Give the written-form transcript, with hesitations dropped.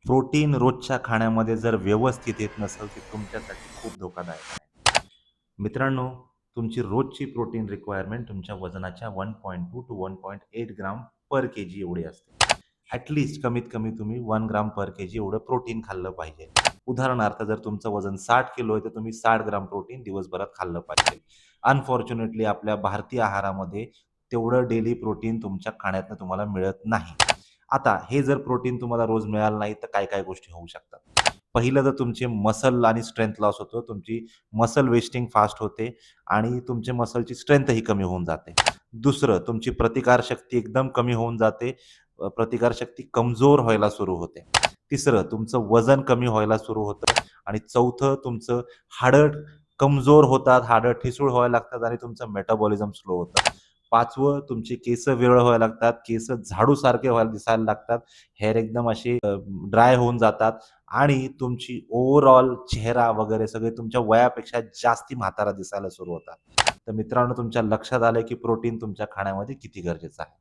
Protein रोजच्या खाण्यामध्ये जर व्यवस्थित येत नसेल, ते तुमच्यासाठी खूप धोकादायक आहे. मित्रांनो, तुमची रोजची प्रोटीन रिक्वायरमेंट तुमच्या वजनाच्या 1.2 टू 1.8 ग्राम पर केजी एवढी असते. कमीत कमी तुम्ही 1 ग्राम पर केजी एवढं प्रोटीन खाल्लं पाहिजे. उदाहरणार्थ जर तुमचं वजन 60 किलो आहे, तर तुम्ही 60 ग्राम प्रोटीन दिवसभरात खाल्लं पाहिजे. अनफॉर्च्युनेटली आपल्या भारतीय आहारामध्ये तेवढं डेली प्रोटीन तुमच्या खाण्यातनं तुम्हाला मिळत नाही. आता हे जर प्रोटीन तुम्हाला रोज मिळालं नाही, तर काय-काय गोष्टी होऊ शकतात. पहिलं तर तुमचे मसल आणि स्ट्रेंथ लॉस होतो. तुमची मसल वेस्टिंग फास्ट होते आणि तुमच्या मसलची स्ट्रेंथही कमी होऊन जाते. दुसरं, तुमची प्रतिकारशक्ती एकदम कमी होऊन जाते. प्रतिकारशक्ती कमजोर व्हायला सुरू होते. तिसरं, तुमचं वजन कमी व्हायला सुरू होतं आणि चौथं, तुमचं हाडं कमजोर होतात, हाडं ठिसूळ व्हायला लागतात आणि तुमचं मेटाबॉलिझम स्लो होतं. 5वं, तुमची केस वेरळ व्हायला लागतात, केस झाडूसारखे व्हायला दिसायला लागतात, हेअर एकदम असे ड्राय होऊन जातात आणि तुमची ओव्हरऑल चेहरा वगैरे सगळे तुमच्या वयापेक्षा जास्ती म्हातारा दिसायला सुरू होतात. तर मित्रांनो, तुमच्या लक्षात आलंय की प्रोटीन तुमच्या खाण्यामध्ये किती गरजेचं आहे.